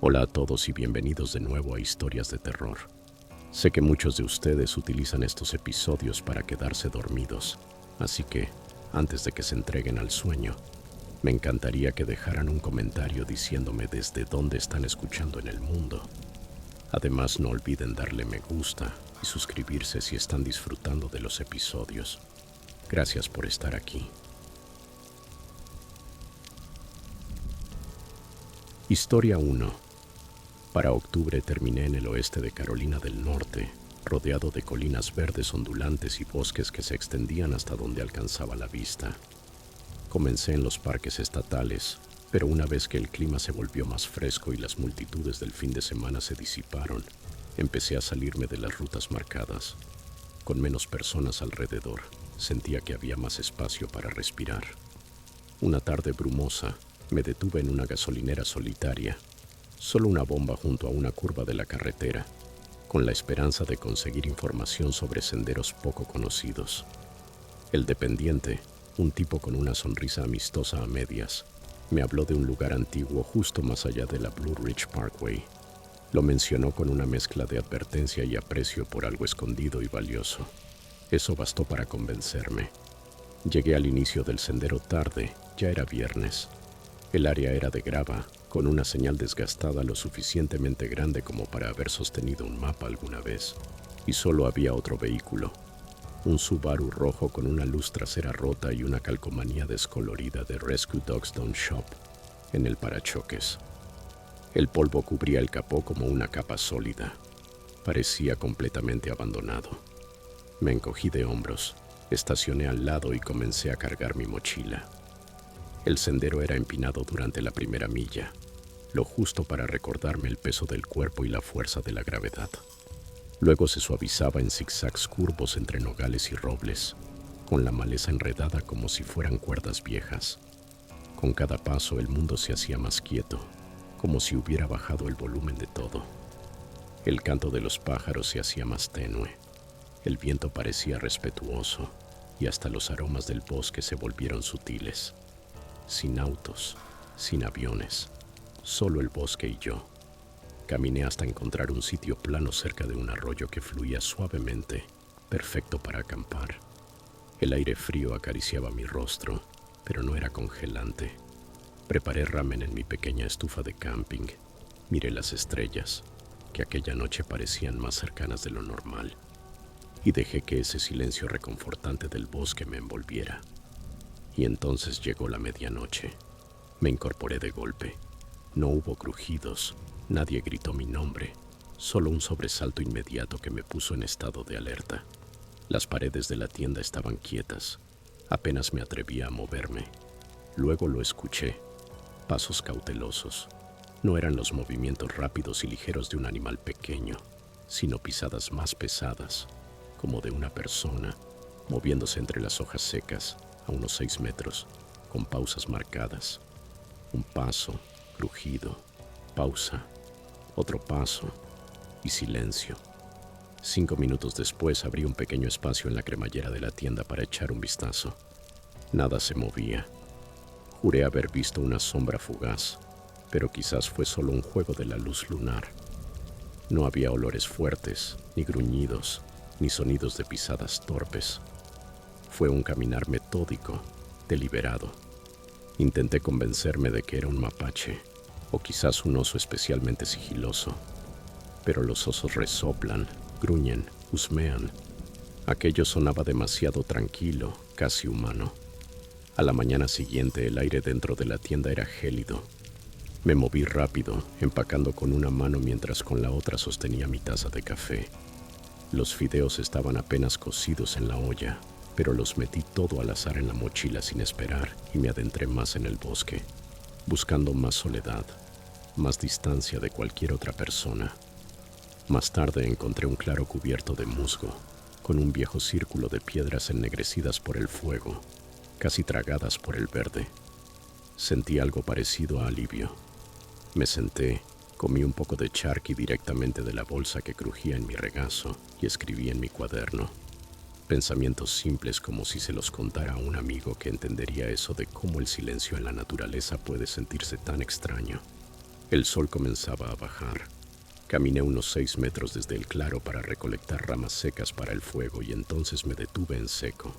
Hola a todos y bienvenidos de nuevo a Historias de Terror. Sé que muchos de ustedes utilizan estos episodios para quedarse dormidos, así que, antes de que se entreguen al sueño, me encantaría que dejaran un comentario diciéndome desde dónde están escuchando en el mundo. Además, no olviden darle me gusta y suscribirse si están disfrutando de los episodios. Gracias por estar aquí. Historia 1. Para octubre terminé en el oeste de Carolina del Norte, rodeado de colinas verdes ondulantes y bosques que se extendían hasta donde alcanzaba la vista. Comencé en los parques estatales, pero una vez que el clima se volvió más fresco y las multitudes del fin de semana se disiparon, empecé a salirme de las rutas marcadas. Con menos personas alrededor, sentía que había más espacio para respirar. Una tarde brumosa, me detuve en una gasolinera solitaria, solo una bomba junto a una curva de la carretera, con la esperanza de conseguir información sobre senderos poco conocidos. El dependiente, un tipo con una sonrisa amistosa a medias, me habló de un lugar antiguo justo más allá de la Blue Ridge Parkway. Lo mencionó con una mezcla de advertencia y aprecio por algo escondido y valioso. Eso bastó para convencerme. Llegué al inicio del sendero tarde, ya era viernes. El área era de grava, con una señal desgastada lo suficientemente grande como para haber sostenido un mapa alguna vez, y solo había otro vehículo, un Subaru rojo con una luz trasera rota y una calcomanía descolorida de Rescue Dogs Don't Shop en el parachoques. El polvo cubría el capó como una capa sólida. Parecía completamente abandonado. Me encogí de hombros, estacioné al lado y comencé a cargar mi mochila. El sendero era empinado durante la primera milla, lo justo para recordarme el peso del cuerpo y la fuerza de la gravedad. Luego se suavizaba en zigzags curvos entre nogales y robles, con la maleza enredada como si fueran cuerdas viejas. Con cada paso el mundo se hacía más quieto, como si hubiera bajado el volumen de todo. El canto de los pájaros se hacía más tenue, el viento parecía respetuoso y hasta los aromas del bosque se volvieron sutiles. Sin autos, sin aviones, solo el bosque y yo. Caminé hasta encontrar un sitio plano cerca de un arroyo que fluía suavemente, perfecto para acampar. El aire frío acariciaba mi rostro, pero no era congelante. Preparé ramen en mi pequeña estufa de camping. Miré las estrellas, que aquella noche parecían más cercanas de lo normal, y dejé que ese silencio reconfortante del bosque me envolviera. Y entonces llegó la medianoche. Me incorporé de golpe. No hubo crujidos, nadie gritó mi nombre, solo un sobresalto inmediato que me puso en estado de alerta. Las paredes de la tienda estaban quietas, apenas me atrevía a moverme. Luego lo escuché, pasos cautelosos. No eran los movimientos rápidos y ligeros de un animal pequeño, sino pisadas más pesadas, como de una persona, moviéndose entre las hojas secas, a unos 6 metros, con pausas marcadas. Un paso, crujido, pausa, otro paso y silencio. 5 minutos después abrí un pequeño espacio en la cremallera de la tienda para echar un vistazo. Nada se movía. Juré haber visto una sombra fugaz, pero quizás fue solo un juego de la luz lunar. No había olores fuertes, ni gruñidos, ni sonidos de pisadas torpes. Fue un caminar metódico, deliberado. Intenté convencerme de que era un mapache, o quizás un oso especialmente sigiloso. Pero los osos resoplan, gruñen, husmean. Aquello sonaba demasiado tranquilo, casi humano. A la mañana siguiente el aire dentro de la tienda era gélido. Me moví rápido, empacando con una mano mientras con la otra sostenía mi taza de café. Los fideos estaban apenas cocidos en la olla, pero los metí todo al azar en la mochila sin esperar y me adentré más en el bosque, buscando más soledad, más distancia de cualquier otra persona. Más tarde encontré un claro cubierto de musgo, con un viejo círculo de piedras ennegrecidas por el fuego, casi tragadas por el verde. Sentí algo parecido a alivio. Me senté, comí un poco de charqui directamente de la bolsa que crujía en mi regazo y escribí en mi cuaderno. Pensamientos simples como si se los contara a un amigo que entendería eso de cómo el silencio en la naturaleza puede sentirse tan extraño. El sol comenzaba a bajar. Caminé unos 6 metros desde el claro para recolectar ramas secas para el fuego y entonces me detuve en seco.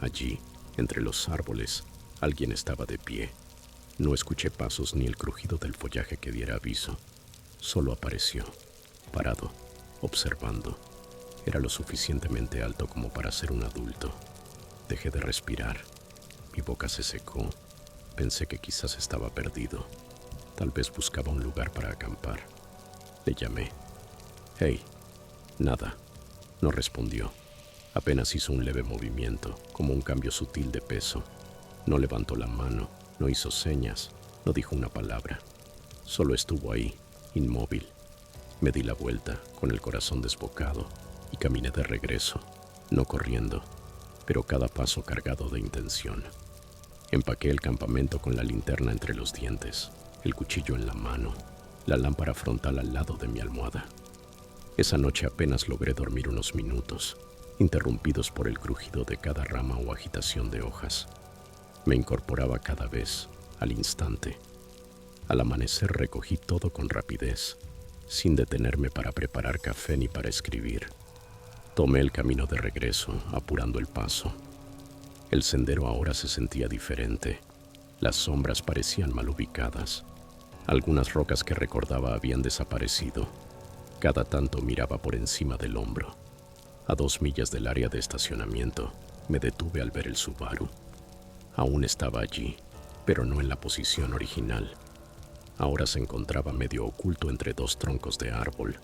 Allí, entre los árboles, alguien estaba de pie. No escuché pasos ni el crujido del follaje que diera aviso. Solo apareció, parado, observando. Era lo suficientemente alto como para ser un adulto. Dejé de respirar. Mi boca se secó. Pensé que quizás estaba perdido. Tal vez buscaba un lugar para acampar. Le llamé. «Hey». Nada. No respondió. Apenas hizo un leve movimiento, como un cambio sutil de peso. No levantó la mano, no hizo señas, no dijo una palabra. Solo estuvo ahí, inmóvil. Me di la vuelta, con el corazón desbocado, y caminé de regreso, no corriendo, pero cada paso cargado de intención. Empaqué el campamento con la linterna entre los dientes, el cuchillo en la mano, la lámpara frontal al lado de mi almohada. Esa noche apenas logré dormir unos minutos, interrumpidos por el crujido de cada rama o agitación de hojas. Me incorporaba cada vez, al instante. Al amanecer recogí todo con rapidez, sin detenerme para preparar café ni para escribir. Tomé el camino de regreso, apurando el paso. El sendero ahora se sentía diferente. Las sombras parecían mal ubicadas. Algunas rocas que recordaba habían desaparecido. Cada tanto miraba por encima del hombro. A 2 millas del área de estacionamiento, me detuve al ver el Subaru. Aún estaba allí, pero no en la posición original. Ahora se encontraba medio oculto entre 2 troncos de árbol,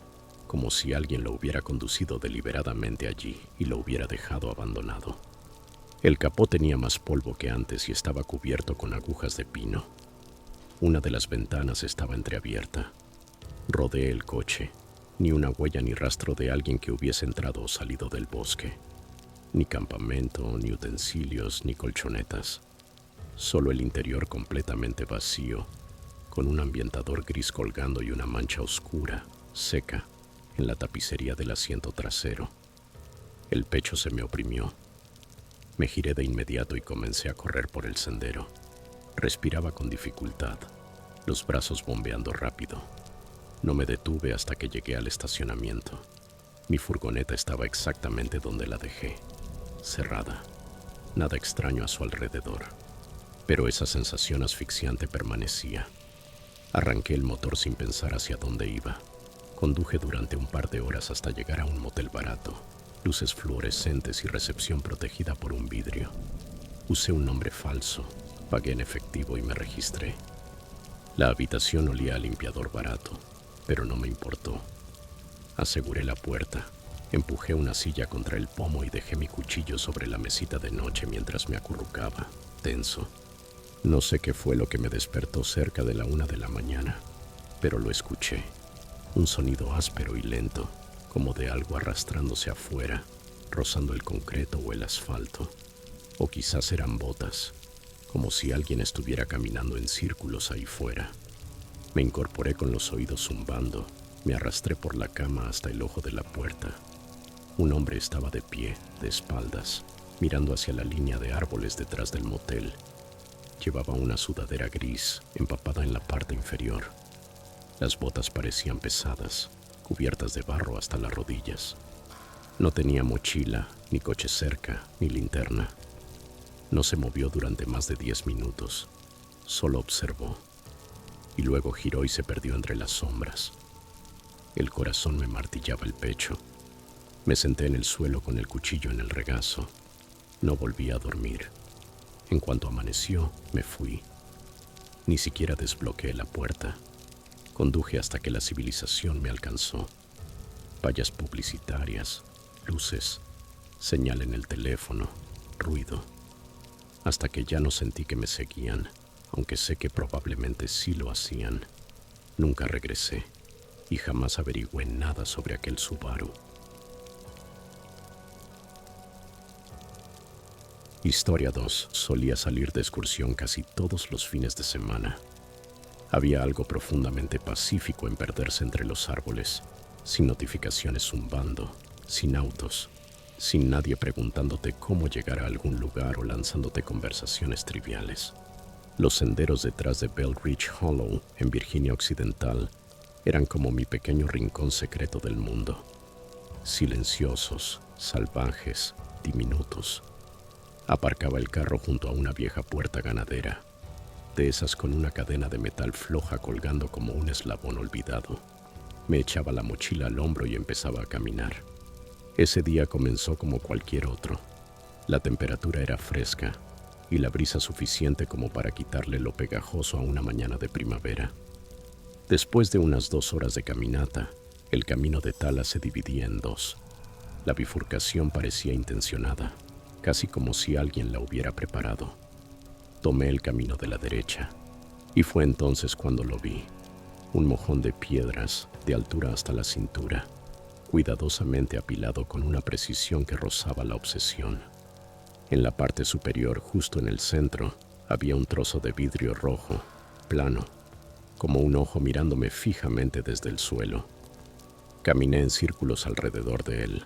como si alguien lo hubiera conducido deliberadamente allí y lo hubiera dejado abandonado. El capó tenía más polvo que antes y estaba cubierto con agujas de pino. Una de las ventanas estaba entreabierta. Rodeé el coche. Ni una huella ni rastro de alguien que hubiese entrado o salido del bosque. Ni campamento, ni utensilios, ni colchonetas. Solo el interior completamente vacío, con un ambientador gris colgando y una mancha oscura, seca, en la tapicería del asiento trasero. El pecho se me oprimió. Me giré de inmediato y comencé a correr por el sendero. Respiraba con dificultad, los brazos bombeando rápido. No me detuve hasta que llegué al estacionamiento. Mi furgoneta estaba exactamente donde la dejé, cerrada. Nada extraño a su alrededor, pero esa sensación asfixiante permanecía. Arranqué el motor sin pensar hacia dónde iba. Conduje durante un par de horas hasta llegar a un motel barato, luces fluorescentes y recepción protegida por un vidrio. Usé un nombre falso, pagué en efectivo y me registré. La habitación olía a limpiador barato, pero no me importó. Aseguré la puerta, empujé una silla contra el pomo y dejé mi cuchillo sobre la mesita de noche mientras me acurrucaba, tenso. No sé qué fue lo que me despertó cerca de la 1 de la mañana, pero lo escuché. Un sonido áspero y lento, como de algo arrastrándose afuera, rozando el concreto o el asfalto. O quizás eran botas, como si alguien estuviera caminando en círculos ahí fuera. Me incorporé con los oídos zumbando, me arrastré por la cama hasta el ojo de la puerta. Un hombre estaba de pie, de espaldas, mirando hacia la línea de árboles detrás del motel. Llevaba una sudadera gris, empapada en la parte inferior. Las botas parecían pesadas, cubiertas de barro hasta las rodillas. No tenía mochila, ni coche cerca, ni linterna. No se movió durante más de 10 minutos. Solo observó. Y luego giró y se perdió entre las sombras. El corazón me martillaba el pecho. Me senté en el suelo con el cuchillo en el regazo. No volví a dormir. En cuanto amaneció, me fui. Ni siquiera desbloqueé la puerta. Conduje hasta que la civilización me alcanzó. Vallas publicitarias, luces, señal en el teléfono, ruido. Hasta que ya no sentí que me seguían, aunque sé que probablemente sí lo hacían. Nunca regresé y jamás averigüé nada sobre aquel Subaru. Historia 2. Solía salir de excursión casi todos los fines de semana. Había algo profundamente pacífico en perderse entre los árboles, sin notificaciones zumbando, sin autos, sin nadie preguntándote cómo llegar a algún lugar o lanzándote conversaciones triviales. Los senderos detrás de Bell Ridge Hollow, en Virginia Occidental, eran como mi pequeño rincón secreto del mundo. Silenciosos, salvajes, diminutos. Aparcaba el carro junto a una vieja puerta ganadera, de esas con una cadena de metal floja colgando como un eslabón olvidado. Me echaba la mochila al hombro y empezaba a caminar. Ese día comenzó como cualquier otro. La temperatura era fresca y la brisa suficiente como para quitarle lo pegajoso a una mañana de primavera. Después de unas 2 horas de caminata, el camino de Tala se dividía en dos. La bifurcación parecía intencionada, casi como si alguien la hubiera preparado. Tomé el camino de la derecha, y fue entonces cuando lo vi. Un mojón de piedras, de altura hasta la cintura, cuidadosamente apilado con una precisión que rozaba la obsesión. En la parte superior, justo en el centro, había un trozo de vidrio rojo, plano, como un ojo mirándome fijamente desde el suelo. Caminé en círculos alrededor de él,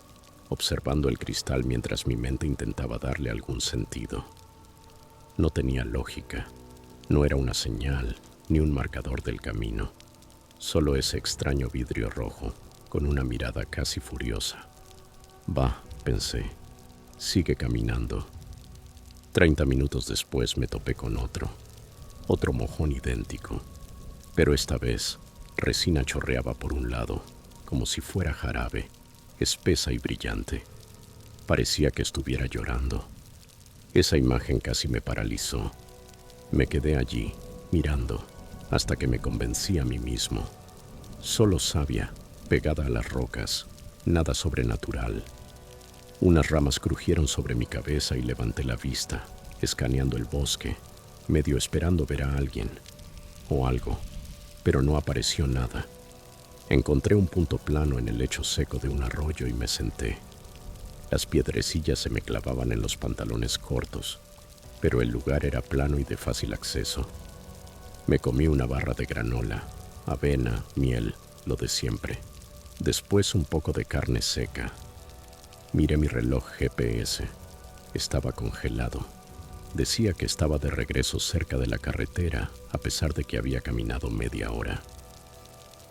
observando el cristal mientras mi mente intentaba darle algún sentido. No tenía lógica, no era una señal ni un marcador del camino, solo ese extraño vidrio rojo, con una mirada casi furiosa. Va, pensé, sigue caminando. 30 minutos después me topé con otro mojón idéntico, pero esta vez resina chorreaba por un lado, como si fuera jarabe, espesa y brillante. Parecía que estuviera llorando. Esa imagen casi me paralizó. Me quedé allí, mirando, hasta que me convencí a mí mismo. Solo savia, pegada a las rocas, nada sobrenatural. Unas ramas crujieron sobre mi cabeza y levanté la vista, escaneando el bosque, medio esperando ver a alguien o algo, pero no apareció nada. Encontré un punto plano en el lecho seco de un arroyo y me senté. Las piedrecillas se me clavaban en los pantalones cortos, pero el lugar era plano y de fácil acceso. Me comí una barra de granola, avena, miel, lo de siempre. Después un poco de carne seca. Miré mi reloj GPS. Estaba congelado. Decía que estaba de regreso cerca de la carretera, a pesar de que había caminado media hora.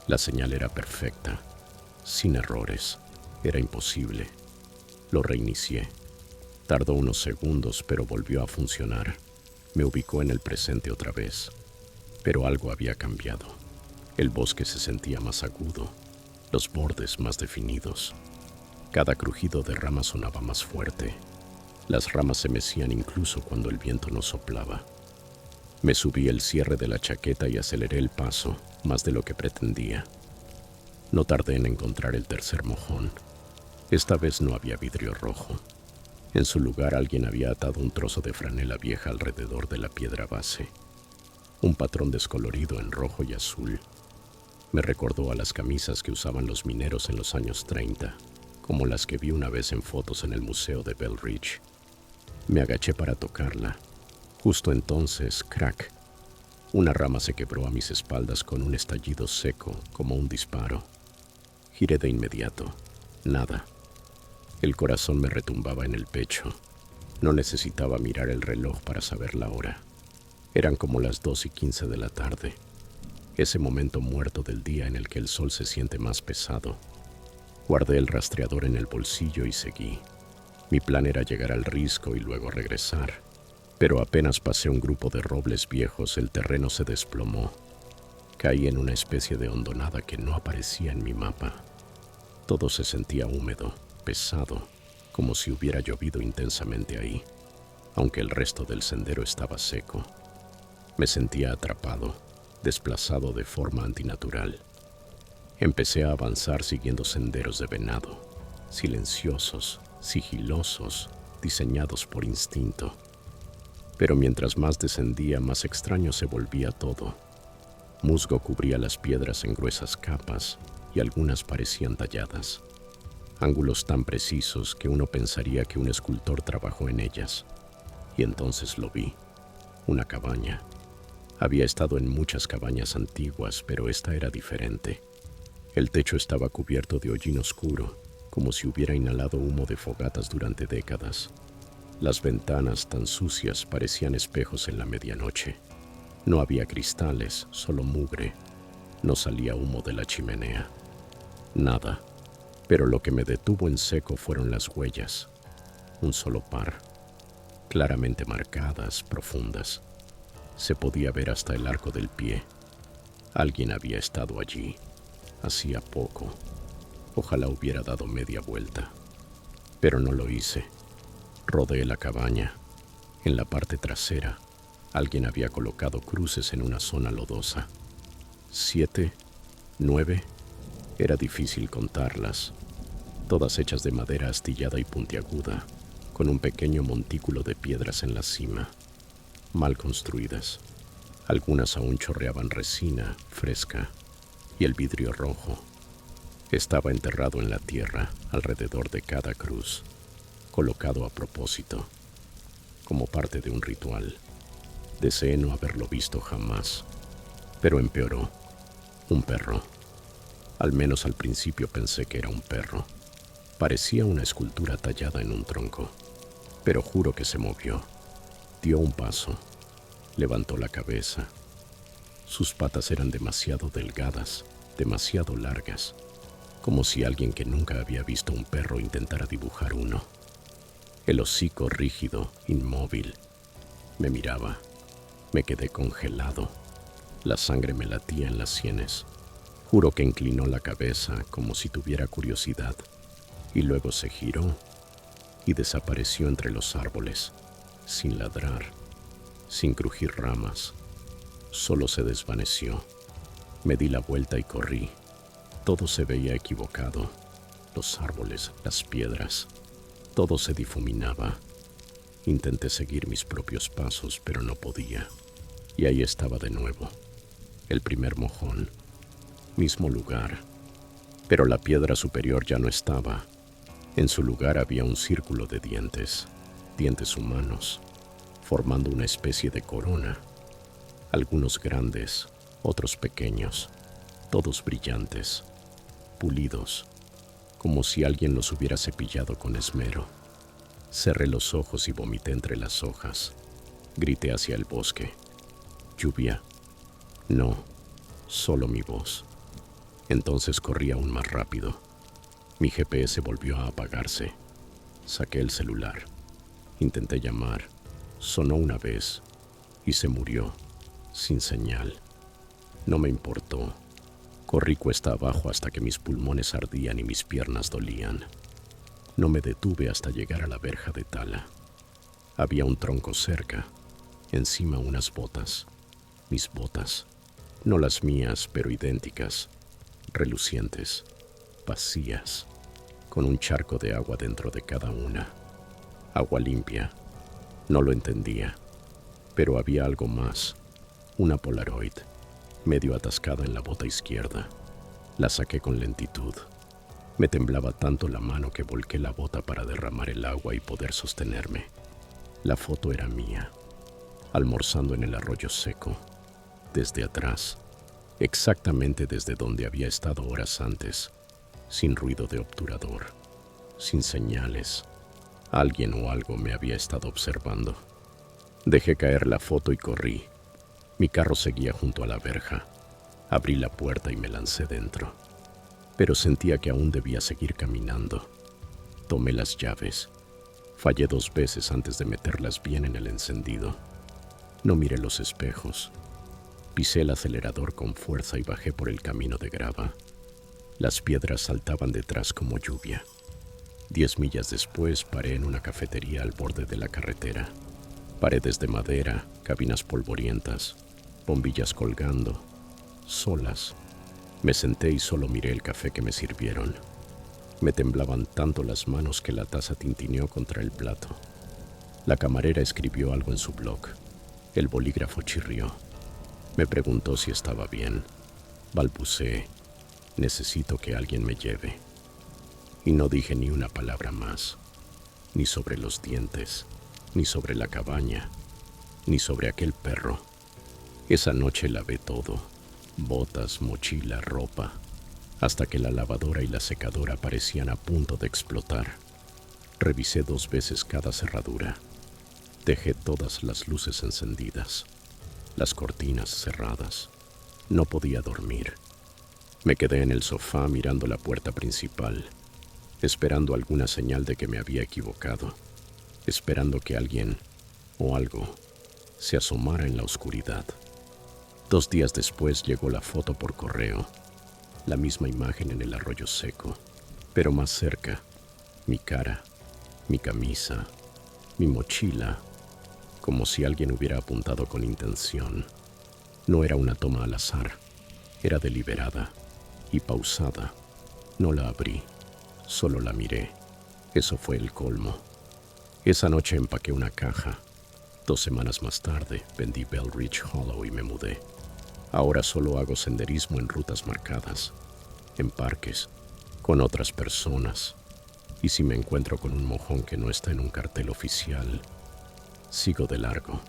La señal era perfecta, sin errores. Era imposible. Lo reinicié. Tardó unos segundos, pero volvió a funcionar. Me ubicó en el presente otra vez. Pero algo había cambiado. El bosque se sentía más agudo, los bordes más definidos. Cada crujido de ramas sonaba más fuerte. Las ramas se mecían incluso cuando el viento no soplaba. Me subí el cierre de la chaqueta y aceleré el paso, más de lo que pretendía. No tardé en encontrar el tercer mojón. Esta vez no había vidrio rojo. En su lugar alguien había atado un trozo de franela vieja alrededor de la piedra base. Un patrón descolorido en rojo y azul. Me recordó a las camisas que usaban los mineros en los años 30, como las que vi una vez en fotos en el museo de Bell Ridge. Me agaché para tocarla. Justo entonces, crack. Una rama se quebró a mis espaldas con un estallido seco, como un disparo. Giré de inmediato. Nada. El corazón me retumbaba en el pecho. No necesitaba mirar el reloj para saber la hora. Eran como las 2:15 de la tarde. Ese momento muerto del día en el que el sol se siente más pesado. Guardé el rastreador en el bolsillo y seguí. Mi plan era llegar al risco y luego regresar. Pero apenas pasé un grupo de robles viejos, el terreno se desplomó. Caí en una especie de hondonada que no aparecía en mi mapa. Todo se sentía húmedo, pesado, como si hubiera llovido intensamente ahí, aunque el resto del sendero estaba seco. Me sentía atrapado, desplazado de forma antinatural. Empecé a avanzar siguiendo senderos de venado, silenciosos, sigilosos, diseñados por instinto. Pero mientras más descendía, más extraño se volvía todo. Musgo cubría las piedras en gruesas capas y algunas parecían talladas. Ángulos tan precisos que uno pensaría que un escultor trabajó en ellas. Y entonces lo vi. Una cabaña. Había estado en muchas cabañas antiguas, pero esta era diferente. El techo estaba cubierto de hollín oscuro, como si hubiera inhalado humo de fogatas durante décadas. Las ventanas, tan sucias, parecían espejos en la medianoche. No había cristales, solo mugre. No salía humo de la chimenea. Nada. Pero lo que me detuvo en seco fueron las huellas. Un solo par. Claramente marcadas, profundas. Se podía ver hasta el arco del pie. Alguien había estado allí. Hacía poco. Ojalá hubiera dado media vuelta. Pero no lo hice. Rodeé la cabaña. En la parte trasera, alguien había colocado cruces en una zona lodosa. 7, 9, era difícil contarlas. Todas hechas de madera astillada y puntiaguda, con un pequeño montículo de piedras en la cima. Mal construidas. Algunas aún chorreaban resina fresca y el vidrio rojo. Estaba enterrado en la tierra alrededor de cada cruz, colocado a propósito, como parte de un ritual. Deseé no haberlo visto jamás, pero empeoró. Un perro. Al menos al principio pensé que era un perro. Parecía una escultura tallada en un tronco, pero juro que se movió. Dio un paso, levantó la cabeza. Sus patas eran demasiado delgadas, demasiado largas, como si alguien que nunca había visto un perro intentara dibujar uno. El hocico rígido, inmóvil. Me miraba. Me quedé congelado. La sangre me latía en las sienes. Juro que inclinó la cabeza como si tuviera curiosidad, y luego se giró y desapareció entre los árboles, sin ladrar, sin crujir ramas. Solo se desvaneció. Me di la vuelta y corrí. Todo se veía equivocado. Los árboles, las piedras, todo se difuminaba. Intenté seguir mis propios pasos, pero no podía. Y ahí estaba de nuevo. El primer mojón. Mismo lugar. Pero la piedra superior ya no estaba. En su lugar había un círculo de dientes. Dientes humanos, formando una especie de corona. Algunos grandes, otros pequeños. Todos brillantes, pulidos, como si alguien los hubiera cepillado con esmero. Cerré los ojos y vomité entre las hojas. Grité hacia el bosque. Lluvia. No, solo mi voz. Entonces corrí aún más rápido. Mi GPS volvió a apagarse. Saqué el celular. Intenté llamar. Sonó una vez y se murió, sin señal. No me importó. Corrí cuesta abajo hasta que mis pulmones ardían y mis piernas dolían. No me detuve hasta llegar a la verja de tala. Había un tronco cerca, encima unas botas. Mis botas, no las mías, pero idénticas, relucientes, vacías, con un charco de agua dentro de cada una. Agua limpia. No lo entendía, pero había algo más. Una Polaroid, medio atascada en la bota izquierda. La saqué con lentitud. Me temblaba tanto la mano que volqué la bota para derramar el agua y poder sostenerme. La foto era mía, almorzando en el arroyo seco, desde atrás, exactamente desde donde había estado horas antes, sin ruido de obturador, sin señales. Alguien o algo me había estado observando. Dejé caer la foto y corrí. Mi carro seguía junto a la verja. Abrí la puerta y me lancé dentro. Pero sentía que aún debía seguir caminando. Tomé las llaves. Fallé 2 veces antes de meterlas bien en el encendido. No miré los espejos. Pisé el acelerador con fuerza y bajé por el camino de grava. Las piedras saltaban detrás como lluvia. 10 millas después paré en una cafetería al borde de la carretera. Paredes de madera, cabinas polvorientas, bombillas colgando, solas. Me senté y solo miré el café que me sirvieron. Me temblaban tanto las manos que la taza tintineó contra el plato. La camarera escribió algo en su blog. El bolígrafo chirrió. Me preguntó si estaba bien. Balbuceé. Necesito que alguien me lleve. Y no dije ni una palabra más. Ni sobre los dientes, ni sobre la cabaña, ni sobre aquel perro. Esa noche lavé todo. Botas, mochila, ropa, hasta que la lavadora y la secadora parecían a punto de explotar. Revisé 2 veces cada cerradura. Dejé todas las luces encendidas. las cortinas cerradas. No podía dormir. Me quedé en el sofá mirando la puerta principal, esperando alguna señal de que me había equivocado, esperando que alguien o algo se asomara en la oscuridad. 2 días después llegó la foto por correo, la misma imagen en el arroyo seco, pero más cerca, mi cara, mi camisa, mi mochila, como si alguien hubiera apuntado con intención. No era una toma al azar, era deliberada y pausada. No la abrí, solo la miré. Eso fue el colmo. Esa noche empaqué una caja. 2 semanas más tarde vendí Bell Ridge Hollow y me mudé. Ahora solo hago senderismo en rutas marcadas, en parques, con otras personas. Y si me encuentro con un mojón que no está en un cartel oficial, sigo de largo.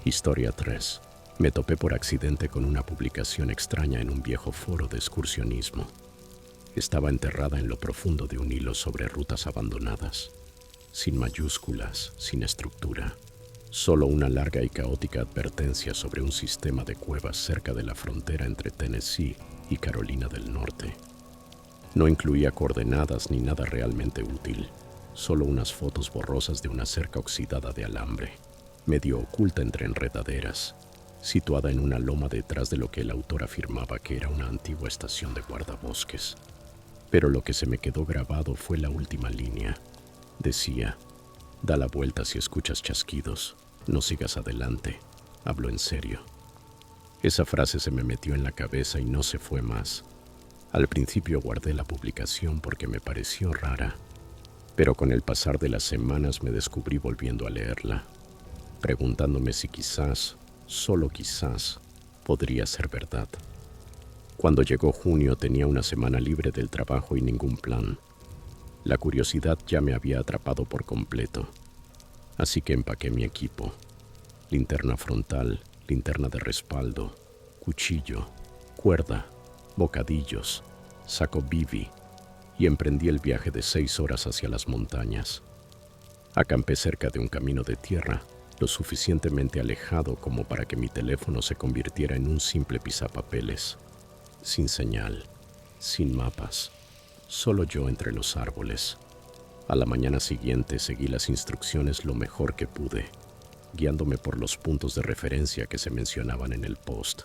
Historia 3. Me topé por accidente con una publicación extraña en un viejo foro de excursionismo. Estaba enterrada en lo profundo de un hilo sobre rutas abandonadas, sin mayúsculas, sin estructura. Solo una larga y caótica advertencia sobre un sistema de cuevas cerca de la frontera entre Tennessee y Carolina del Norte. No incluía coordenadas ni nada realmente útil, solo unas fotos borrosas de una cerca oxidada de alambre, medio oculta entre enredaderas, situada en una loma detrás de lo que el autor afirmaba que era una antigua estación de guardabosques. Pero lo que se me quedó grabado fue la última línea. Decía: da la vuelta si escuchas chasquidos, no sigas adelante, hablo en serio. Esa frase se me metió en la cabeza y no se fue más. Al principio guardé la publicación porque me pareció rara, pero con el pasar de las semanas me descubrí volviendo a leerla, preguntándome si quizás, solo quizás, podría ser verdad. Cuando llegó junio tenía una semana libre del trabajo y ningún plan. La curiosidad ya me había atrapado por completo, así que empaqué mi equipo: linterna frontal, linterna de respaldo, cuchillo, cuerda, bocadillos, saco Bivi, y emprendí el viaje de 6 horas hacia las montañas. Acampé cerca de un camino de tierra, lo suficientemente alejado como para que mi teléfono se convirtiera en un simple pisapapeles, sin señal, sin mapas, solo yo entre los árboles. A la mañana siguiente seguí las instrucciones lo mejor que pude, guiándome por los puntos de referencia que se mencionaban en el post.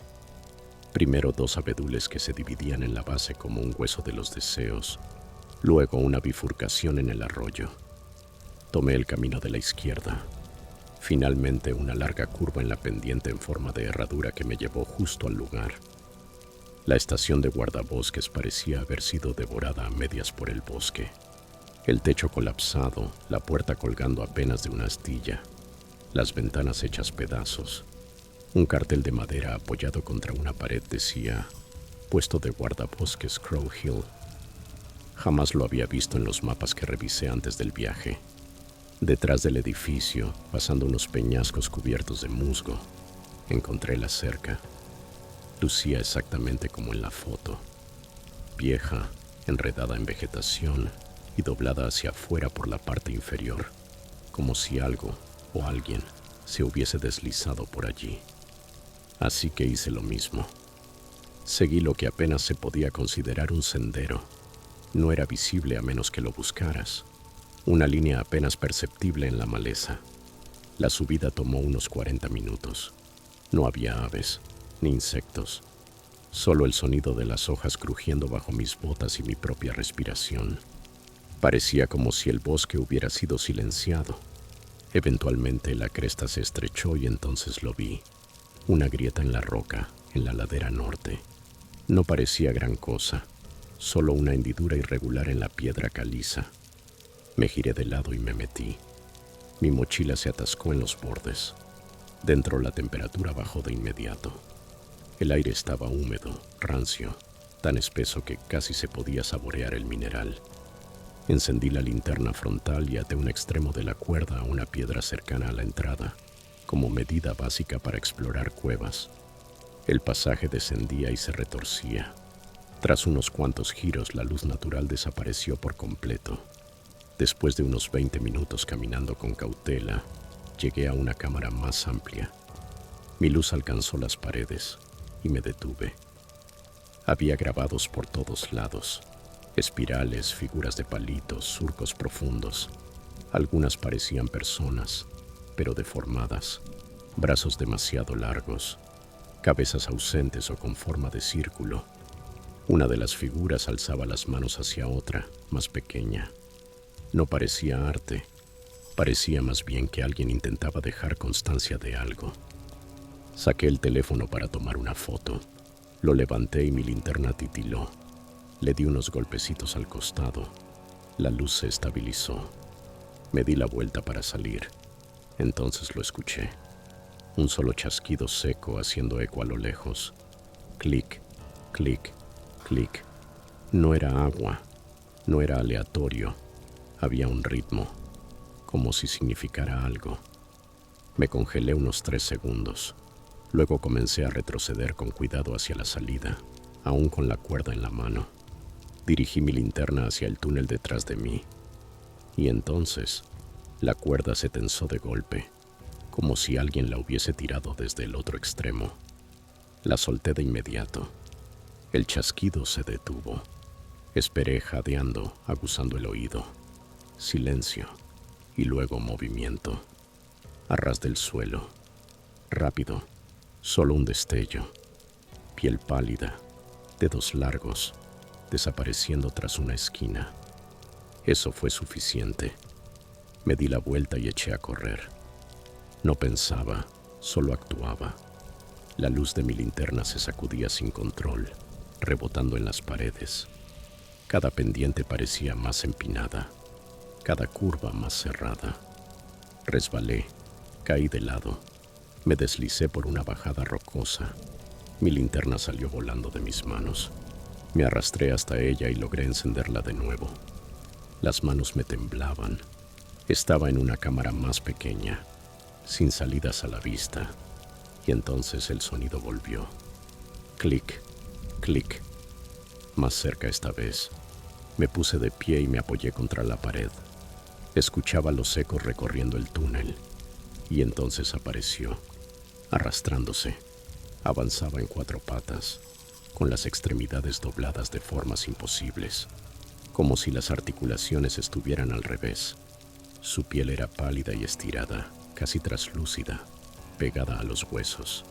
Primero 2 abedules que se dividían en la base como un hueso de los deseos, luego una bifurcación en el arroyo. Tomé el camino de la izquierda. Finalmente una larga curva en la pendiente en forma de herradura que me llevó justo al lugar. La estación de guardabosques parecía haber sido devorada a medias por el bosque. El techo colapsado, la puerta colgando apenas de una astilla, las ventanas hechas pedazos. Un cartel de madera apoyado contra una pared decía: puesto de guardabosques Crow Hill. Jamás lo había visto en los mapas que revisé antes del viaje. Detrás del edificio, pasando unos peñascos cubiertos de musgo, encontré la cerca. Lucía exactamente como en la foto, vieja, enredada en vegetación y doblada hacia afuera por la parte inferior, como si algo o alguien se hubiese deslizado por allí. Así que hice lo mismo. Seguí lo que apenas se podía considerar un sendero. No era visible a menos que lo buscaras. Una línea apenas perceptible en la maleza. La subida tomó unos 40 minutos. No había aves, ni insectos. Solo el sonido de las hojas crujiendo bajo mis botas y mi propia respiración. Parecía como si el bosque hubiera sido silenciado. Eventualmente la cresta se estrechó y entonces lo vi. Una grieta en la roca, en la ladera norte. No parecía gran cosa, solo una hendidura irregular en la piedra caliza. Me giré de lado y me metí. Mi mochila se atascó en los bordes. Dentro la temperatura bajó de inmediato. El aire estaba húmedo, rancio, tan espeso que casi se podía saborear el mineral. Encendí la linterna frontal y até un extremo de la cuerda a una piedra cercana a la entrada, como medida básica para explorar cuevas. El pasaje descendía y se retorcía. Tras unos cuantos giros, la luz natural desapareció por completo. Después de unos 20 minutos caminando con cautela, llegué a una cámara más amplia. Mi luz alcanzó las paredes y me detuve. Había grabados por todos lados, espirales, figuras de palitos, surcos profundos. Algunas parecían personas, pero deformadas, brazos demasiado largos, cabezas ausentes o con forma de círculo. Una de las figuras alzaba las manos hacia otra, más pequeña. No parecía arte, parecía más bien que alguien intentaba dejar constancia de algo. Saqué el teléfono para tomar una foto. Lo levanté y mi linterna titiló. Le di unos golpecitos al costado. La luz se estabilizó. Me di la vuelta para salir. Entonces lo escuché. Un solo chasquido seco haciendo eco a lo lejos. Clic, clic, clic. No era agua, no era aleatorio. Había un ritmo, como si significara algo. Me congelé unos 3 segundos. Luego comencé a retroceder con cuidado hacia la salida, aún con la cuerda en la mano. Dirigí mi linterna hacia el túnel detrás de mí. Y entonces, la cuerda se tensó de golpe, como si alguien la hubiese tirado desde el otro extremo. La solté de inmediato. El chasquido se detuvo. Esperé jadeando, aguzando el oído. Silencio, y luego movimiento. A ras del suelo. Rápido, solo un destello. Piel pálida, dedos largos, desapareciendo tras una esquina. Eso fue suficiente. Me di la vuelta y eché a correr. No pensaba, solo actuaba. La luz de mi linterna se sacudía sin control, rebotando en las paredes. Cada pendiente parecía más empinada, cada curva más cerrada. Resbalé, caí de lado, me deslicé por una bajada rocosa. Mi linterna salió volando de mis manos. Me arrastré hasta ella y logré encenderla de nuevo. Las manos me temblaban. Estaba en una cámara más pequeña, sin salidas a la vista, y entonces el sonido volvió. Clic, clic. Más cerca esta vez. Me puse de pie y me apoyé contra la pared. Escuchaba los ecos recorriendo el túnel, y entonces apareció, arrastrándose. Avanzaba en 4 patas, con las extremidades dobladas de formas imposibles, como si las articulaciones estuvieran al revés. Su piel era pálida y estirada, casi traslúcida, pegada a los huesos,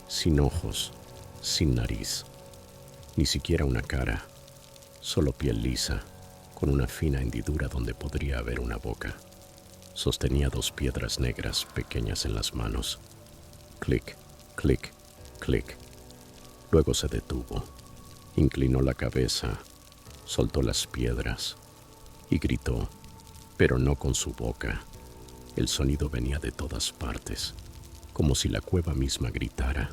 sin ojos, sin nariz, ni siquiera una cara, solo piel lisa, con una fina hendidura donde podría haber una boca. Sostenía 2 piedras negras pequeñas en las manos. Clic, clic, clic. Luego se detuvo, inclinó la cabeza, soltó las piedras y gritó, pero no con su boca. El sonido venía de todas partes, como si la cueva misma gritara.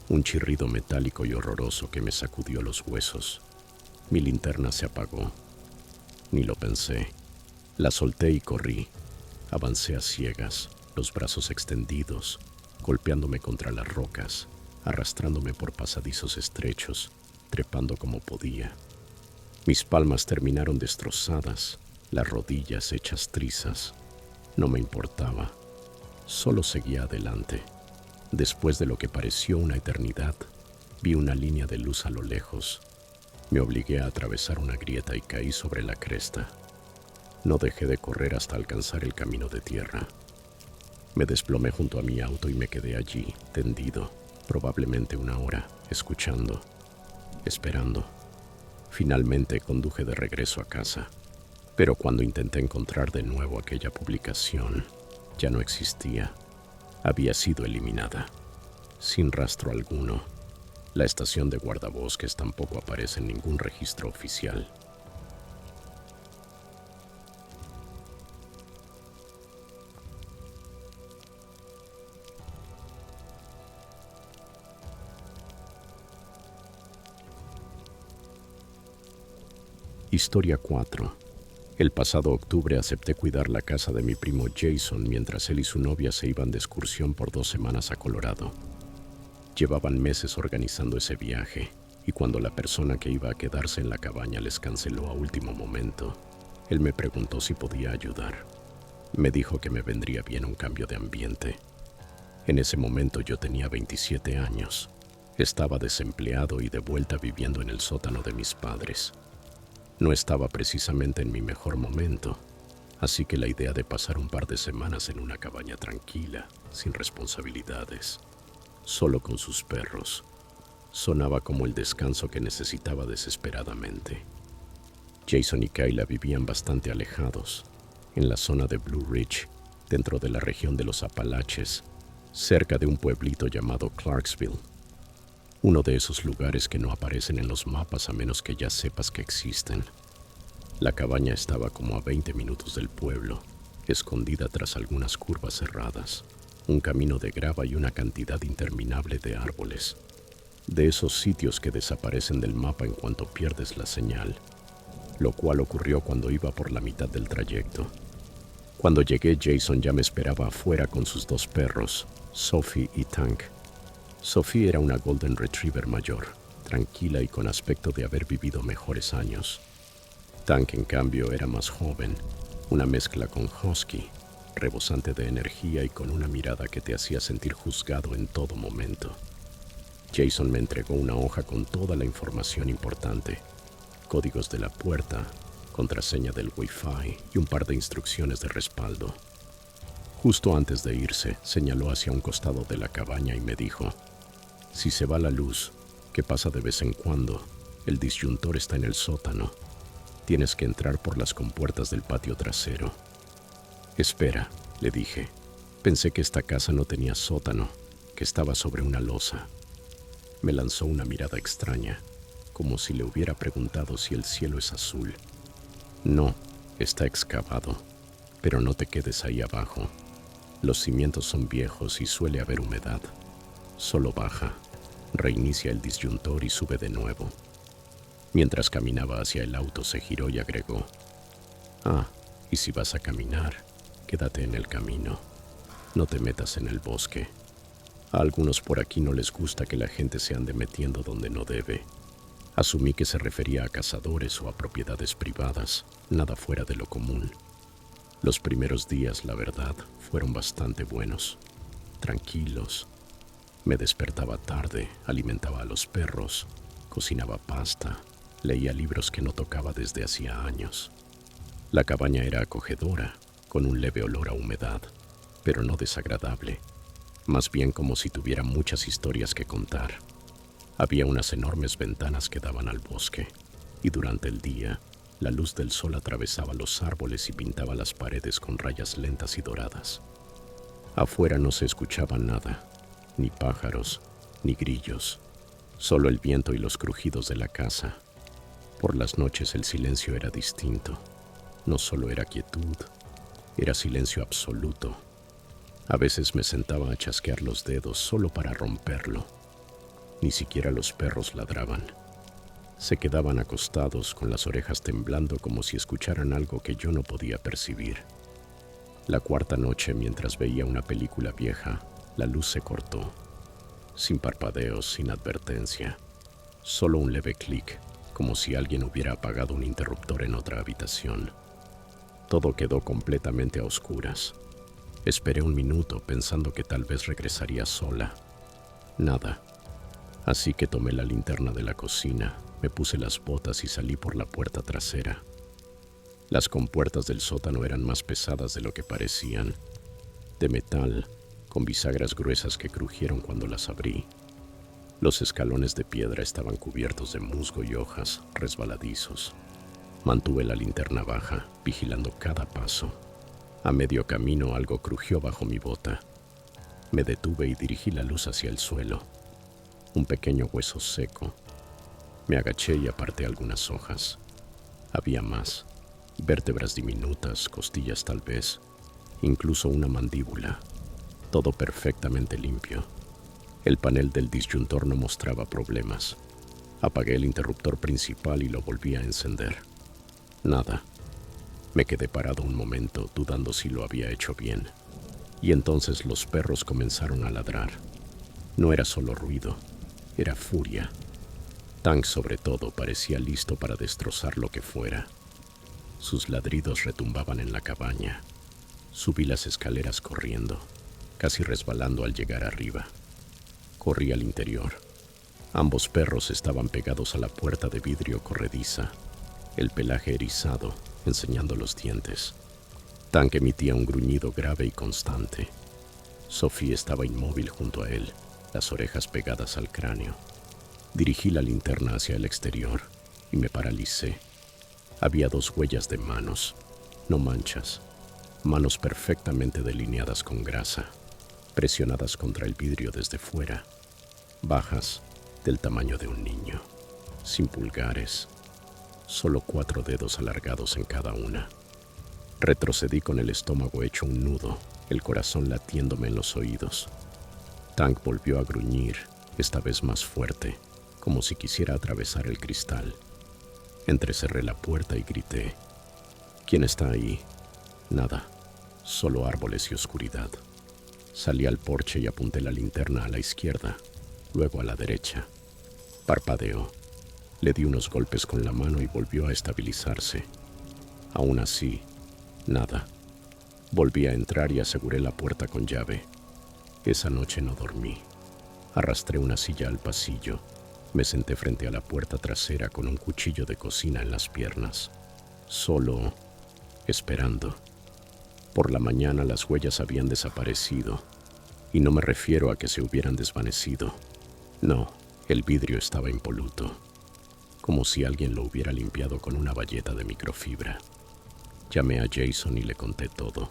Un chirrido metálico y horroroso que me sacudió los huesos. Mi linterna se apagó. Ni lo pensé. La solté y corrí. Avancé a ciegas, los brazos extendidos, golpeándome contra las rocas, arrastrándome por pasadizos estrechos, trepando como podía. Mis palmas terminaron destrozadas, las rodillas hechas trizas. No me importaba. Solo seguía adelante. Después de lo que pareció una eternidad, vi una línea de luz a lo lejos. Me obligué a atravesar una grieta y caí sobre la cresta. No dejé de correr hasta alcanzar el camino de tierra. Me desplomé junto a mi auto y me quedé allí, tendido, probablemente 1 hora, escuchando, esperando. Finalmente conduje de regreso a casa, pero cuando intenté encontrar de nuevo aquella publicación, ya no existía. Había sido eliminada, sin rastro alguno. La estación de guardabosques tampoco aparece en ningún registro oficial. Historia 4. El pasado octubre acepté cuidar la casa de mi primo Jason mientras él y su novia se iban de excursión por 2 semanas a Colorado. Llevaban meses organizando ese viaje, y cuando la persona que iba a quedarse en la cabaña les canceló a último momento, Él me preguntó si podía ayudar. Me dijo que me vendría bien un cambio de ambiente. En ese momento yo tenía 27 años. Estaba desempleado y de vuelta viviendo en el sótano de mis padres. No estaba precisamente en mi mejor momento, así que la idea de pasar un par de semanas en una cabaña tranquila, sin responsabilidades, solo con sus perros, sonaba como el descanso que necesitaba desesperadamente. Jason y Kayla vivían bastante alejados, en la zona de Blue Ridge, dentro de la región de los Apalaches, cerca de un pueblito llamado Clarksville. Uno de esos lugares que no aparecen en los mapas a menos que ya sepas que existen. La cabaña estaba como a 20 minutos del pueblo, escondida tras algunas curvas cerradas, un camino de grava y una cantidad interminable de árboles. De esos sitios que desaparecen del mapa en cuanto pierdes la señal, lo cual ocurrió cuando iba por la mitad del trayecto. Cuando llegué, Jason ya me esperaba afuera con sus dos perros, Sophie y Tank. Sophie era una Golden Retriever mayor, tranquila y con aspecto de haber vivido mejores años. Tank, en cambio, era más joven, una mezcla con Husky, rebosante de energía y con una mirada que te hacía sentir juzgado en todo momento. Jason me entregó una hoja con toda la información importante, códigos de la puerta, contraseña del Wi-Fi y un par de instrucciones de respaldo. Justo antes de irse, señaló hacia un costado de la cabaña y me dijo: si se va la luz, que pasa de vez en cuando, el disyuntor está en el sótano. Tienes que entrar por las compuertas del patio trasero. Espera, le dije. Pensé que esta casa no tenía sótano, que estaba sobre una losa. Me lanzó una mirada extraña, como si le hubiera preguntado si el cielo es azul. No, está excavado, pero no te quedes ahí abajo. Los cimientos son viejos y suele haber humedad. Solo baja, reinicia el disyuntor y sube de nuevo. Mientras caminaba hacia el auto, se giró y agregó: y si vas a caminar, quédate en el camino. No te metas en el bosque. A algunos por aquí no les gusta que la gente se ande metiendo donde no debe. Asumí que se refería a cazadores o a propiedades privadas, nada fuera de lo común. Los primeros días, la verdad, fueron bastante buenos, tranquilos. Me despertaba tarde, alimentaba a los perros, cocinaba pasta, leía libros que no tocaba desde hacía años. La cabaña era acogedora, con un leve olor a humedad, pero no desagradable, más bien como si tuviera muchas historias que contar. Había unas enormes ventanas que daban al bosque, y durante el día, la luz del sol atravesaba los árboles y pintaba las paredes con rayas lentas y doradas. Afuera no se escuchaba nada, ni pájaros, ni grillos, solo el viento y los crujidos de la casa. Por las noches el silencio era distinto. No solo era quietud, era silencio absoluto. A veces me sentaba a chasquear los dedos solo para romperlo. Ni siquiera los perros ladraban. Se quedaban acostados con las orejas temblando como si escucharan algo que yo no podía percibir. La cuarta noche, mientras veía una película vieja, la luz se cortó. Sin parpadeos, sin advertencia. Solo un leve clic, como si alguien hubiera apagado un interruptor en otra habitación. Todo quedó completamente a oscuras. Esperé un minuto pensando que tal vez regresaría sola. Nada. Así que tomé la linterna de la cocina, me puse las botas y salí por la puerta trasera. Las compuertas del sótano eran más pesadas de lo que parecían, de metal, con bisagras gruesas que crujieron cuando las abrí. Los escalones de piedra estaban cubiertos de musgo y hojas, resbaladizos. Mantuve la linterna baja, vigilando cada paso. A medio camino algo crujió bajo mi bota. Me detuve y dirigí la luz hacia el suelo. Un pequeño hueso seco. Me agaché y aparté algunas hojas. Había más. Vértebras diminutas, costillas tal vez, incluso una mandíbula. Todo perfectamente limpio. El panel del disyuntor no mostraba problemas. Apagué el interruptor principal y lo volví a encender. Nada. Me quedé parado un momento, dudando si lo había hecho bien. Y entonces los perros comenzaron a ladrar. No era solo ruido, era furia. Tank, sobre todo, parecía listo para destrozar lo que fuera. Sus ladridos retumbaban en la cabaña. Subí las escaleras corriendo, casi resbalando al llegar arriba. Corrí al interior. Ambos perros estaban pegados a la puerta de vidrio corrediza, el pelaje erizado, enseñando los dientes. Tank emitía un gruñido grave y constante. Sophie estaba inmóvil junto a él, las orejas pegadas al cráneo. Dirigí la linterna hacia el exterior y me paralicé. Había 2 huellas de manos, no manchas, manos perfectamente delineadas con grasa, presionadas contra el vidrio desde fuera, bajas, del tamaño de un niño, sin pulgares, solo 4 dedos alargados en cada una. Retrocedí con el estómago hecho un nudo, el corazón latiéndome en los oídos. Tank volvió a gruñir, esta vez más fuerte, como si quisiera atravesar el cristal. Entrecerré la puerta y grité. ¿Quién está ahí? Nada, solo árboles y oscuridad. Salí al porche y apunté la linterna a la izquierda, luego a la derecha. Parpadeó. Le di unos golpes con la mano y volvió a estabilizarse. Aún así, nada. Volví a entrar y aseguré la puerta con llave. Esa noche no dormí. Arrastré una silla al pasillo. Me senté frente a la puerta trasera con un cuchillo de cocina en las piernas. Solo esperando. Por la mañana las huellas habían desaparecido. Y no me refiero a que se hubieran desvanecido. No, el vidrio estaba impoluto. Como si alguien lo hubiera limpiado con una bayeta de microfibra. Llamé a Jason y le conté todo.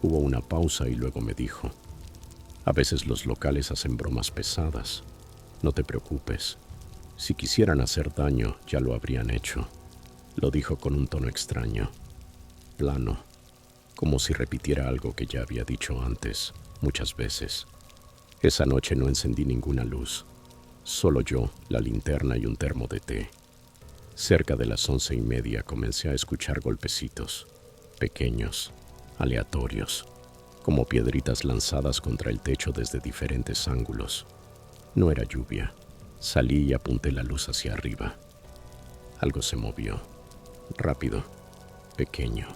Hubo una pausa y luego me dijo: a veces los locales hacen bromas pesadas. No te preocupes. Si quisieran hacer daño, ya lo habrían hecho. Lo dijo con un tono extraño, plano, como si repitiera algo que ya había dicho antes, muchas veces. Esa noche no encendí ninguna luz. Solo yo, la linterna y un termo de té. Cerca de las 11:30 comencé a escuchar golpecitos, pequeños, aleatorios, como piedritas lanzadas contra el techo desde diferentes ángulos. No era lluvia. Salí y apunté la luz hacia arriba. Algo se movió, rápido, pequeño.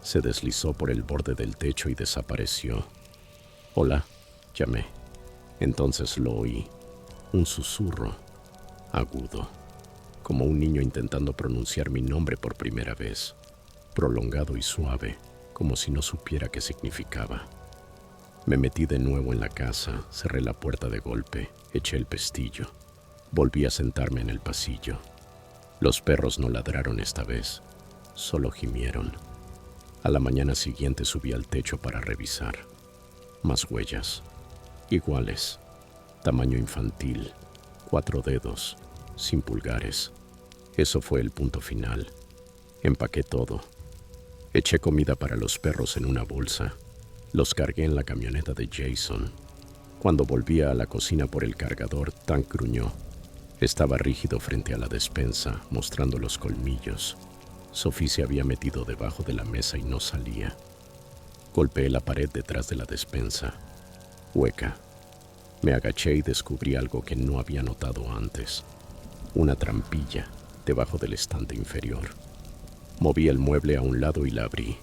Se deslizó por el borde del techo y desapareció. «Hola», llamé. Entonces lo oí. Un susurro, agudo, como un niño intentando pronunciar mi nombre por primera vez, prolongado y suave, como si no supiera qué significaba. Me metí de nuevo en la casa, cerré la puerta de golpe, eché el pestillo. Volví a sentarme en el pasillo. Los perros no ladraron esta vez, solo gimieron. A la mañana siguiente subí al techo para revisar. Más huellas, iguales, tamaño infantil, 4 dedos, sin pulgares. Eso fue el punto final. Empaqué todo. Eché comida para los perros en una bolsa. Los cargué en la camioneta de Jason. Cuando volvía a la cocina por el cargador, Tank gruñó. Estaba rígido frente a la despensa, mostrando los colmillos. Sophie se había metido debajo de la mesa y no salía. Golpeé la pared detrás de la despensa, hueca. Me agaché y descubrí algo que no había notado antes. Una trampilla debajo del estante inferior. Moví el mueble a un lado y la abrí.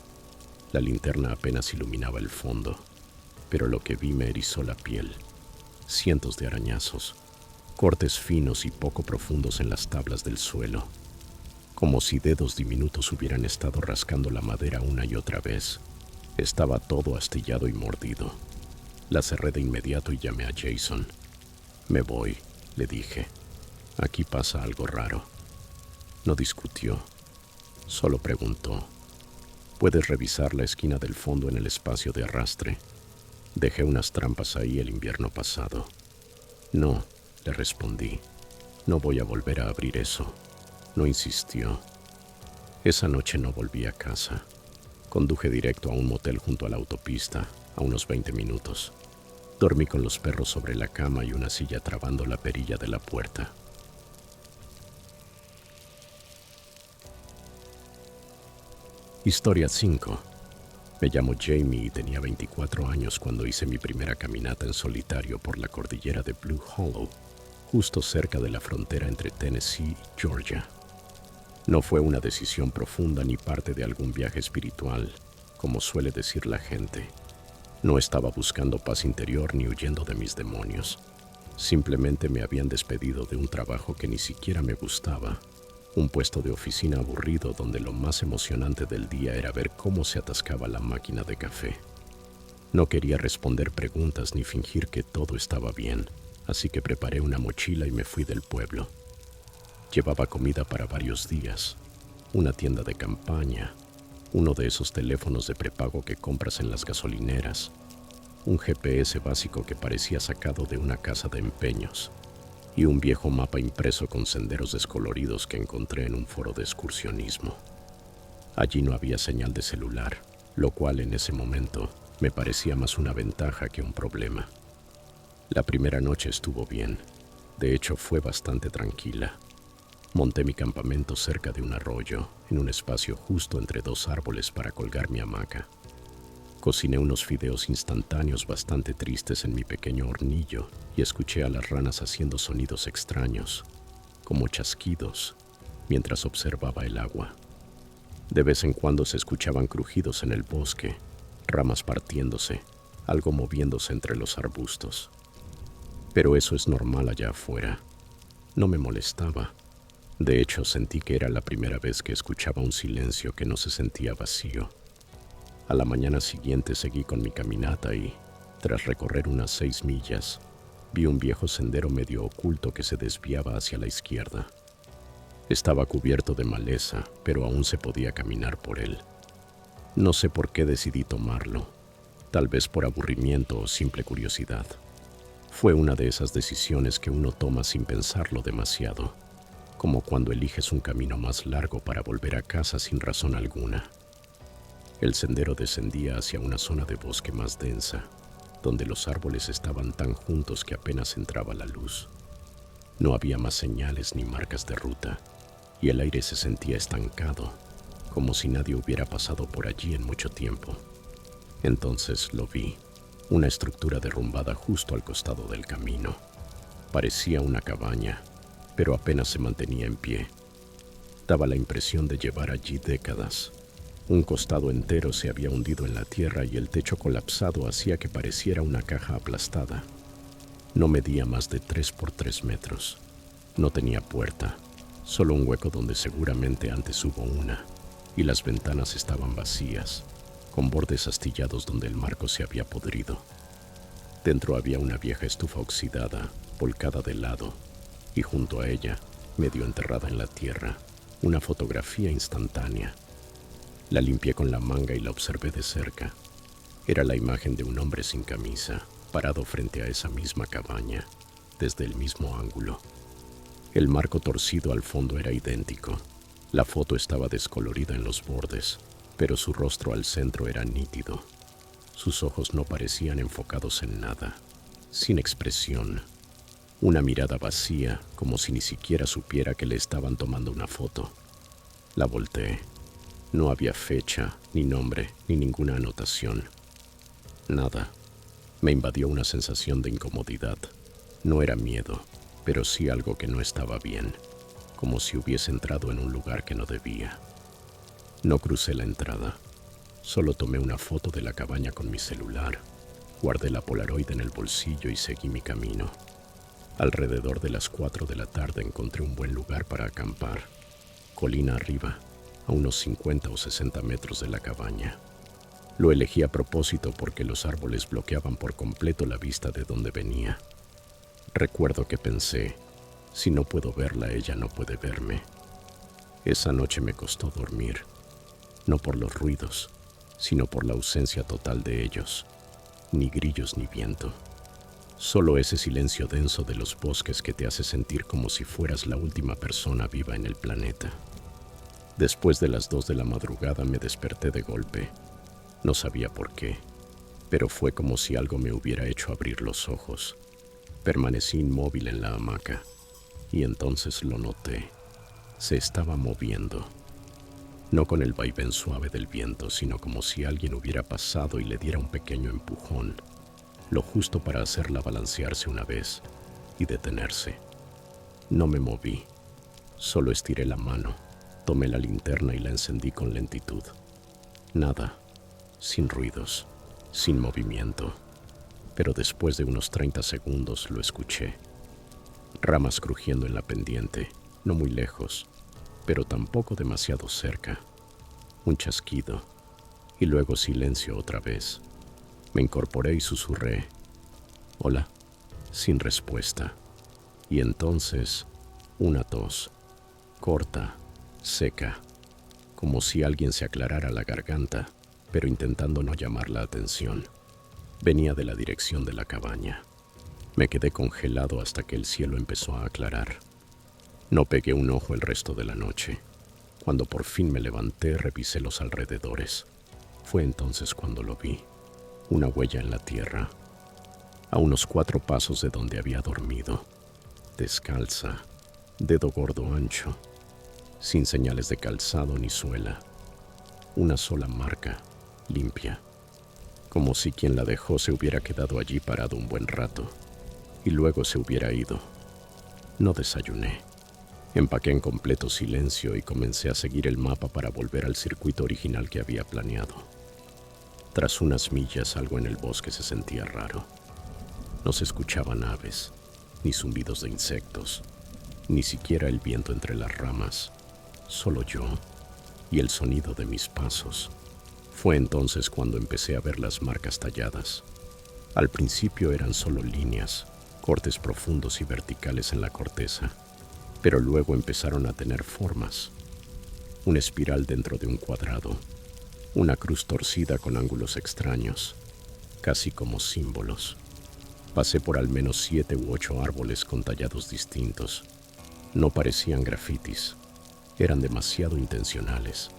La linterna apenas iluminaba el fondo, pero lo que vi me erizó la piel. Cientos de arañazos, cortes finos y poco profundos en las tablas del suelo, como si dedos diminutos hubieran estado rascando la madera una y otra vez. Estaba todo astillado y mordido. La cerré de inmediato y llamé a Jason. «Me voy», le dije. «Aquí pasa algo raro». No discutió, solo preguntó: «¿Puedes revisar la esquina del fondo en el espacio de arrastre? Dejé unas trampas ahí el invierno pasado». «No», le respondí. «No voy a volver a abrir eso». No insistió. Esa noche no volví a casa. Conduje directo a un motel junto a la autopista, a unos 20 minutos. Dormí con los perros sobre la cama y una silla trabando la perilla de la puerta. Historia 5. Me llamo Jamie y tenía 24 años cuando hice mi primera caminata en solitario por la cordillera de Blue Hollow, justo cerca de la frontera entre Tennessee y Georgia. No fue una decisión profunda ni parte de algún viaje espiritual, como suele decir la gente. No estaba buscando paz interior ni huyendo de mis demonios. Simplemente me habían despedido de un trabajo que ni siquiera me gustaba, un puesto de oficina aburrido donde lo más emocionante del día era ver cómo se atascaba la máquina de café. No quería responder preguntas ni fingir que todo estaba bien, así que preparé una mochila y me fui del pueblo. Llevaba comida para varios días, una tienda de campaña, uno de esos teléfonos de prepago que compras en las gasolineras, un GPS básico que parecía sacado de una casa de empeños y un viejo mapa impreso con senderos descoloridos que encontré en un foro de excursionismo. Allí no había señal de celular, lo cual en ese momento me parecía más una ventaja que un problema. La primera noche estuvo bien, de hecho fue bastante tranquila. Monté mi campamento cerca de un arroyo, en un espacio justo entre dos árboles para colgar mi hamaca. Cociné unos fideos instantáneos bastante tristes en mi pequeño hornillo y escuché a las ranas haciendo sonidos extraños, como chasquidos, mientras observaba el agua. De vez en cuando se escuchaban crujidos en el bosque, ramas partiéndose, algo moviéndose entre los arbustos. Pero eso es normal allá afuera. No me molestaba. De hecho, sentí que era la primera vez que escuchaba un silencio que no se sentía vacío. A la mañana siguiente seguí con mi caminata y, tras recorrer unas 6 millas, vi un viejo sendero medio oculto que se desviaba hacia la izquierda. Estaba cubierto de maleza, pero aún se podía caminar por él. No sé por qué decidí tomarlo, tal vez por aburrimiento o simple curiosidad. Fue una de esas decisiones que uno toma sin pensarlo demasiado, como cuando eliges un camino más largo para volver a casa sin razón alguna. El sendero descendía hacia una zona de bosque más densa, donde los árboles estaban tan juntos que apenas entraba la luz. No había más señales ni marcas de ruta, y el aire se sentía estancado, como si nadie hubiera pasado por allí en mucho tiempo. Entonces lo vi, una estructura derrumbada justo al costado del camino. Parecía una cabaña, pero apenas se mantenía en pie. Daba la impresión de llevar allí décadas. Un costado entero se había hundido en la tierra y el techo colapsado hacía que pareciera una caja aplastada. No medía más de 3 por 3 metros. No tenía puerta, solo un hueco donde seguramente antes hubo una, y las ventanas estaban vacías, con bordes astillados donde el marco se había podrido. Dentro había una vieja estufa oxidada, volcada de lado, y junto a ella, medio enterrada en la tierra, una fotografía instantánea. La limpié con la manga y la observé de cerca. Era la imagen de un hombre sin camisa, parado frente a esa misma cabaña, desde el mismo ángulo. El marco torcido al fondo era idéntico. La foto estaba descolorida en los bordes, pero su rostro al centro era nítido. Sus ojos no parecían enfocados en nada, sin expresión. Una mirada vacía, como si ni siquiera supiera que le estaban tomando una foto. La volteé. No había fecha, ni nombre, ni ninguna anotación. Nada. Me invadió una sensación de incomodidad. No era miedo, pero sí algo que no estaba bien, como si hubiese entrado en un lugar que no debía. No crucé la entrada. Solo tomé una foto de la cabaña con mi celular. Guardé la Polaroid en el bolsillo y seguí mi camino. Alrededor de las 4 de la tarde encontré un buen lugar para acampar. Colina arriba, a unos 50 o 60 metros de la cabaña. Lo elegí a propósito porque los árboles bloqueaban por completo la vista de donde venía. Recuerdo que pensé, si no puedo verla, ella no puede verme. Esa noche me costó dormir, no por los ruidos, sino por la ausencia total de ellos, ni grillos ni viento. Solo ese silencio denso de los bosques que te hace sentir como si fueras la última persona viva en el planeta. Después de las 2 de la madrugada me desperté de golpe. No sabía por qué, pero fue como si algo me hubiera hecho abrir los ojos. Permanecí inmóvil en la hamaca, y entonces lo noté. Se estaba moviendo. No con el vaivén suave del viento, sino como si alguien hubiera pasado y le diera un pequeño empujón, lo justo para hacerla balancearse una vez y detenerse. No me moví, solo estiré la mano. Tomé la linterna y la encendí con lentitud. Nada, sin ruidos, sin movimiento. Pero después de unos 30 segundos lo escuché. Ramas crujiendo en la pendiente, no muy lejos, pero tampoco demasiado cerca. Un chasquido, y luego silencio otra vez. Me incorporé y susurré: «Hola», sin respuesta. Y entonces, una tos, corta, seca, como si alguien se aclarara la garganta, pero intentando no llamar la atención. Venía de la dirección de la cabaña. Me quedé congelado hasta que el cielo empezó a aclarar. No pegué un ojo el resto de la noche. Cuando por fin me levanté, revisé los alrededores. Fue entonces cuando lo vi. Una huella en la tierra, a unos 4 pasos de donde había dormido. Descalza, dedo gordo ancho, sin señales de calzado ni suela. Una sola marca, limpia, como si quien la dejó se hubiera quedado allí parado un buen rato y luego se hubiera ido. No desayuné. Empaqué en completo silencio y comencé a seguir el mapa para volver al circuito original que había planeado. Tras unas millas, algo en el bosque se sentía raro. No se escuchaban aves, ni zumbidos de insectos, ni siquiera el viento entre las ramas, solo yo y el sonido de mis pasos. Fue entonces cuando empecé a ver las marcas talladas. Al principio eran solo líneas, cortes profundos y verticales en la corteza, pero luego empezaron a tener formas. Una espiral dentro de un cuadrado, una cruz torcida con ángulos extraños, casi como símbolos. Pasé por al menos 7 u 8 árboles con tallados distintos. No parecían grafitis, eran demasiado intencionales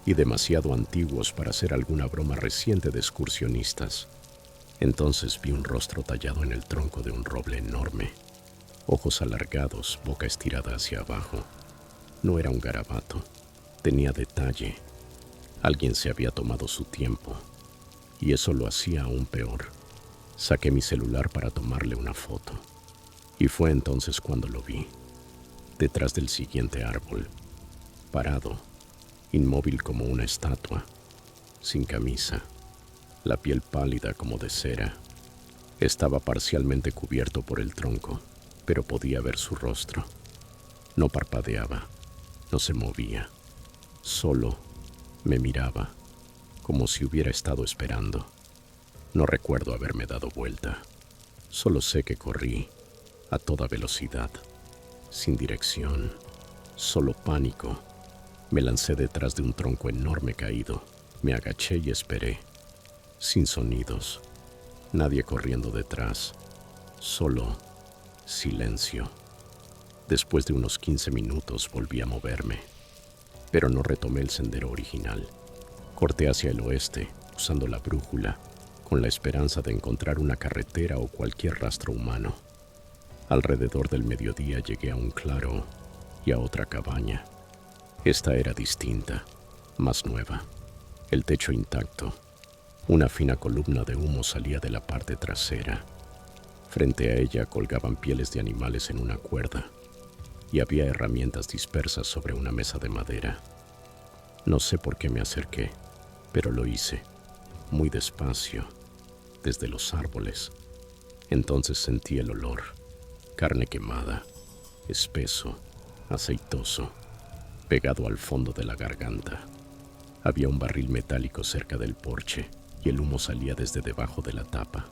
y demasiado antiguos para ser alguna broma reciente de excursionistas. Entonces vi un rostro tallado en el tronco de un roble enorme, ojos alargados, boca estirada hacia abajo. No era un garabato, tenía detalle. Alguien se había tomado su tiempo, y eso lo hacía aún peor. Saqué mi celular para tomarle una foto, y fue entonces cuando lo vi, detrás del siguiente árbol, parado, inmóvil como una estatua, sin camisa, la piel pálida como de cera. Estaba parcialmente cubierto por el tronco, pero podía ver su rostro. No parpadeaba, no se movía, solo me miraba, como si hubiera estado esperando. No recuerdo haberme dado vuelta, solo sé que corrí a toda velocidad, sin dirección, solo pánico. Me lancé detrás de un tronco enorme caído, me agaché y esperé, sin sonidos, nadie corriendo detrás, solo silencio. Después de unos 15 minutos volví a moverme, pero no retomé el sendero original. Corté hacia el oeste, usando la brújula, con la esperanza de encontrar una carretera o cualquier rastro humano. Alrededor del mediodía llegué a un claro y a otra cabaña. Esta era distinta, más nueva, el techo intacto. Una fina columna de humo salía de la parte trasera. Frente a ella colgaban pieles de animales en una cuerda y había herramientas dispersas sobre una mesa de madera. No sé por qué me acerqué, pero lo hice, muy despacio, desde los árboles. Entonces sentí el olor, carne quemada, espeso, aceitoso, pegado al fondo de la garganta. Había un barril metálico cerca del porche y el humo salía desde debajo de la tapa.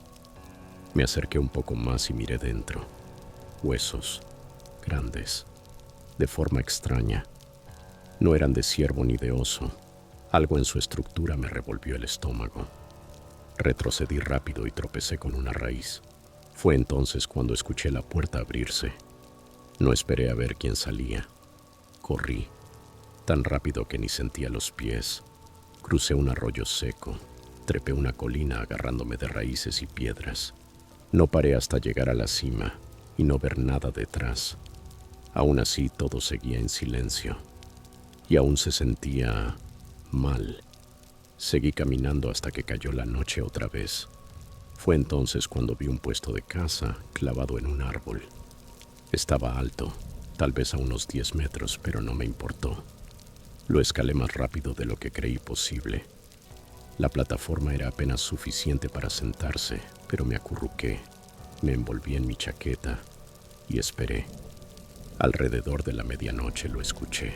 Me acerqué un poco más y miré dentro. Huesos, grandes, de forma extraña. No eran de ciervo ni de oso. Algo en su estructura me revolvió el estómago. Retrocedí rápido y tropecé con una raíz. Fue entonces cuando escuché la puerta abrirse. No esperé a ver quién salía. Corrí, tan rápido que ni sentía los pies. Crucé un arroyo seco, trepé una colina agarrándome de raíces y piedras. No paré hasta llegar a la cima y no ver nada detrás. Aún así todo seguía en silencio y aún se sentía mal. Seguí caminando hasta que cayó la noche otra vez. Fue entonces cuando vi un puesto de caza clavado en un árbol. Estaba alto, tal vez a unos 10 metros, pero no me importó. Lo escalé más rápido de lo que creí posible. La plataforma era apenas suficiente para sentarse, pero me acurruqué, me envolví en mi chaqueta y esperé. Alrededor de la medianoche lo escuché.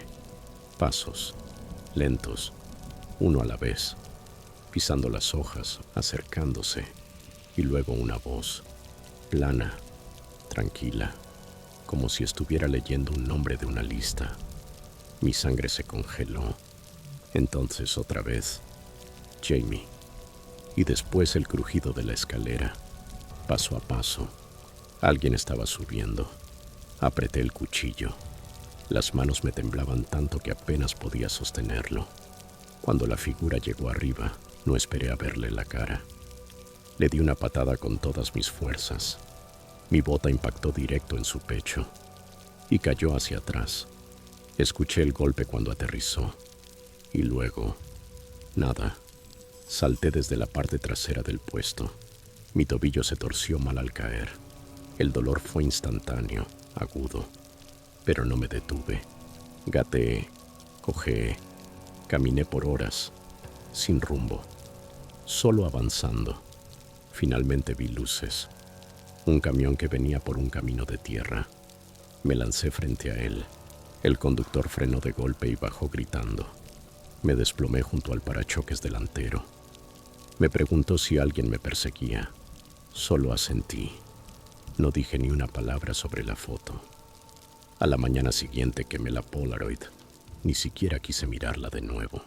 Pasos, lentos, uno a la vez, pisando las hojas, acercándose, y luego una voz, plana, tranquila, como si estuviera leyendo un nombre de una lista. Mi sangre se congeló. Entonces otra vez, Jamie. Y después el crujido de la escalera, paso a paso. Alguien estaba subiendo. Apreté el cuchillo. Las manos me temblaban tanto que apenas podía sostenerlo. Cuando la figura llegó arriba, no esperé a verle la cara. Le di una patada con todas mis fuerzas. Mi bota impactó directo en su pecho y cayó hacia atrás. Escuché el golpe cuando aterrizó y luego, nada. Salté desde la parte trasera del puesto. Mi tobillo se torció mal al caer. El dolor fue instantáneo, agudo, pero no me detuve. Gateé, cojeé, caminé por horas, sin rumbo, solo avanzando. Finalmente vi luces. Un camión que venía por un camino de tierra. Me lancé frente a él. El conductor frenó de golpe y bajó gritando. Me desplomé junto al parachoques delantero. Me preguntó si alguien me perseguía. Solo asentí. No dije ni una palabra sobre la foto. A la mañana siguiente quemé la Polaroid. Ni siquiera quise mirarla de nuevo.